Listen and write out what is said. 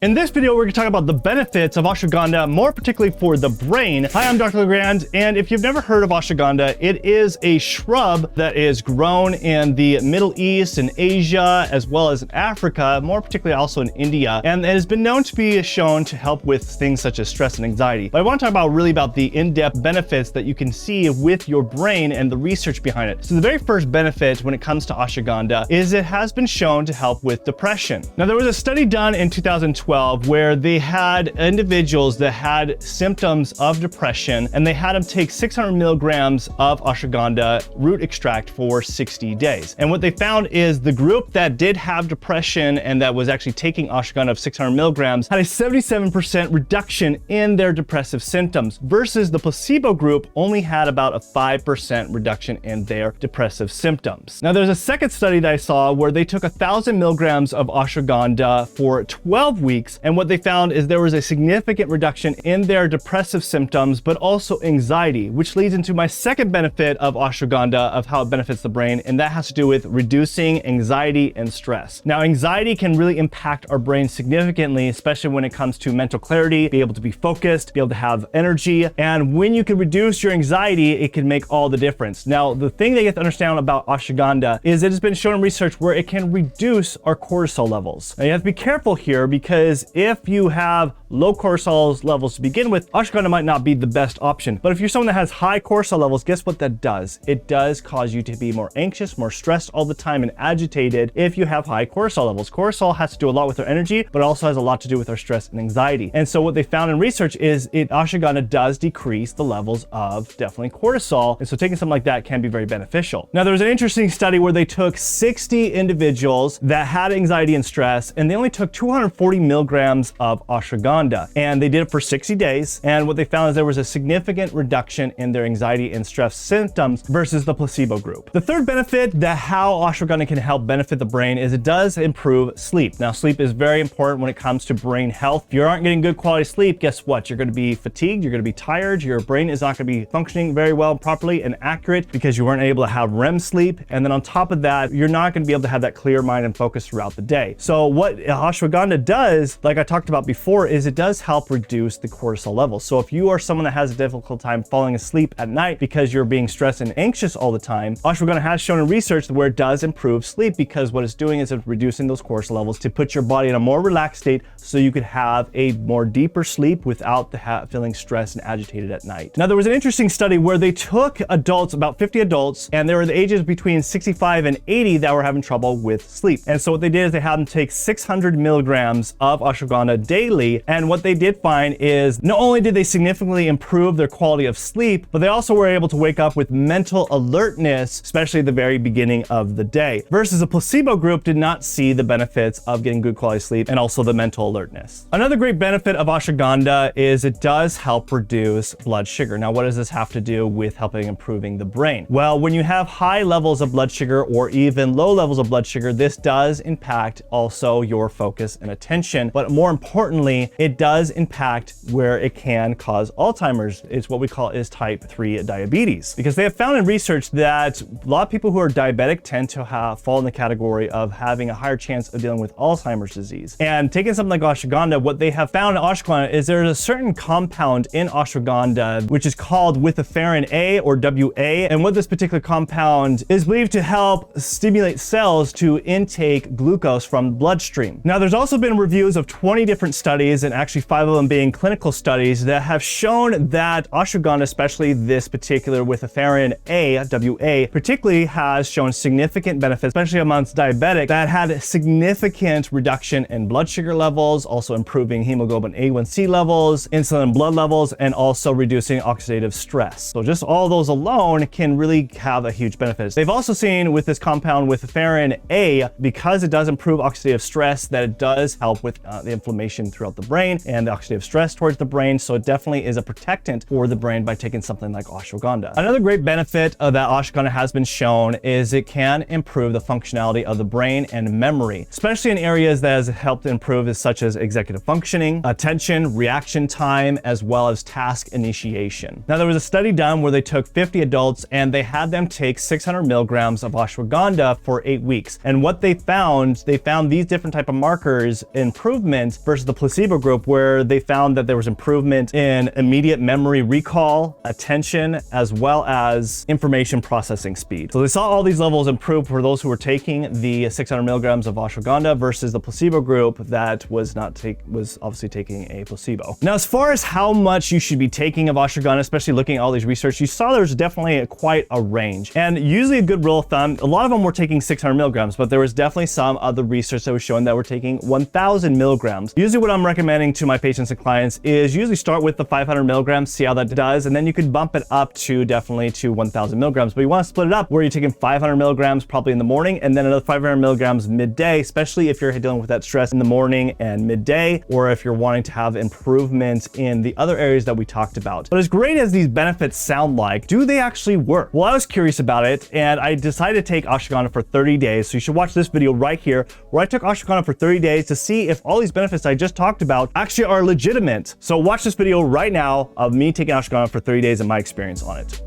In this video, we're going to talk about the benefits of ashwagandha, more particularly for the brain. Hi, I'm Dr. LeGrand, and if you've never heard of ashwagandha, it is a shrub that is grown in the Middle East and Asia, as well as in Africa, more particularly also in India, and it has been known to be shown to help with things such as stress and anxiety. But I want to talk about the in-depth benefits that you can see with your brain and the research behind it. So the very first benefit when it comes to ashwagandha is it has been shown to help with depression. Now, there was a study done in 2012 where they had individuals that had symptoms of depression, and they had them take 600 milligrams of ashwagandha root extract for 60 days. And what they found is the group that did have depression and that was actually taking ashwagandha of 600 milligrams had a 77% reduction in their depressive symptoms, versus the placebo group only had about a 5% reduction in their depressive symptoms. Now, there's a second study that I saw where they took 1,000 milligrams of ashwagandha for 12 weeks, and what they found is there was a significant reduction in their depressive symptoms, but also anxiety, which leads into my second benefit of ashwagandha, of how it benefits the brain, and that has to do with reducing anxiety and stress. Now, anxiety can really impact our brain significantly, especially when it comes to mental clarity, be able to be focused, be able to have energy, and when you can reduce your anxiety, it can make all the difference. Now, the thing that you have to understand about ashwagandha is it has been shown in research where it can reduce our cortisol levels. Now, you have to be careful here, because if you have low cortisol levels to begin with, ashwagandha might not be the best option. But if you're someone that has high cortisol levels, guess what that does? It does cause you to be more anxious, more stressed all the time, and agitated if you have high cortisol levels. Cortisol has to do a lot with our energy, but it also has a lot to do with our stress and anxiety. And so what they found in research is ashwagandha does decrease the levels of definitely cortisol. And so taking something like that can be very beneficial. Now, there was an interesting study where they took 60 individuals that had anxiety and stress, and they only took 240 milligrams of ashwagandha, and they did it for 60 days. And what they found is there was a significant reduction in their anxiety and stress symptoms versus the placebo group. The third benefit that how ashwagandha can help benefit the brain is it does improve sleep. Now, sleep is very important when it comes to brain health. If you aren't getting good quality sleep, guess what? You're going to be fatigued, you're going to be tired, your brain is not going to be functioning very well, properly and accurate, because you weren't able to have REM sleep. And then on top of that, you're not going to be able to have that clear mind and focus throughout the day. So what ashwagandha does, like I talked about before, is it does help reduce the cortisol levels. So if you are someone that has a difficult time falling asleep at night because you're being stressed and anxious all the time, ashwagandha has shown in research where it does improve sleep, because what it's doing is it's reducing those cortisol levels to put your body in a more relaxed state so you could have a more deeper sleep without feeling stressed and agitated at night. Now, there was an interesting study where they took adults, about 50 adults, and they were the ages between 65 and 80 that were having trouble with sleep. And so what they did is they had them take 600 milligrams of ashwagandha daily, and what they did find is not only did they significantly improve their quality of sleep, but they also were able to wake up with mental alertness, especially at the very beginning of the day, versus a placebo group did not see the benefits of getting good quality sleep and also the mental alertness. Another great benefit of ashwagandha is it does help reduce blood sugar. Now, what does this have to do with helping improving the brain? Well, when you have high levels of blood sugar or even low levels of blood sugar, this does impact also your focus and attention, but more importantly, it does impact where it can cause Alzheimer's. It's what we call is type 3 diabetes, because they have found in research that a lot of people who are diabetic tend to fall in the category of having a higher chance of dealing with Alzheimer's disease. And taking something like ashwagandha, what they have found in ashwagandha is there's a certain compound in ashwagandha which is called withaferin A or WA, and what this particular compound is believed to help stimulate cells to intake glucose from the bloodstream. Now, there's also been reviews of 20 different studies, and actually 5 of them being clinical studies, that have shown that ashwagandha, especially this particular withaferin A, WA, particularly has shown significant benefits, especially amongst diabetic, that had a significant reduction in blood sugar levels, also improving hemoglobin A1C levels, insulin blood levels, and also reducing oxidative stress. So just all those alone can really have a huge benefit. They've also seen with this compound withaferin A, because it does improve oxidative stress, that it does help with the inflammation throughout the brain. brain and the oxidative stress towards the brain. So it definitely is a protectant for the brain by taking something like ashwagandha. Another great benefit that ashwagandha has been shown is it can improve the functionality of the brain and memory, especially in areas that has helped improve such as executive functioning, attention, reaction time, as well as task initiation. Now, there was a study done where they took 50 adults and they had them take 600 milligrams of ashwagandha for 8 weeks. And what they found these different type of markers improvements versus the placebo group, where they found that there was improvement in immediate memory recall, attention, as well as information processing speed. So they saw all these levels improve for those who were taking the 600 milligrams of ashwagandha versus the placebo group that was obviously taking a placebo. Now, as far as how much you should be taking of ashwagandha, especially looking at all these research, you saw there's definitely quite a range. And usually a good rule of thumb, a lot of them were taking 600 milligrams, but there was definitely some other research that was showing that we're taking 1,000 milligrams. Usually what I'm recommending to my patients and clients is usually start with the 500 milligrams, see how that does, and then you could bump it up to definitely to 1,000 milligrams. But you want to split it up where you're taking 500 milligrams probably in the morning and then another 500 milligrams midday, especially if you're dealing with that stress in the morning and midday, or if you're wanting to have improvement in the other areas that we talked about. But as great as these benefits sound like, do they actually work? Well, I was curious about it and I decided to take ashwagandha for 30 days. So you should watch this video right here where I took ashwagandha for 30 days to see if all these benefits I just talked about actually are legitimate. So watch this video right now of me taking ashwagandha for 30 days and my experience on it.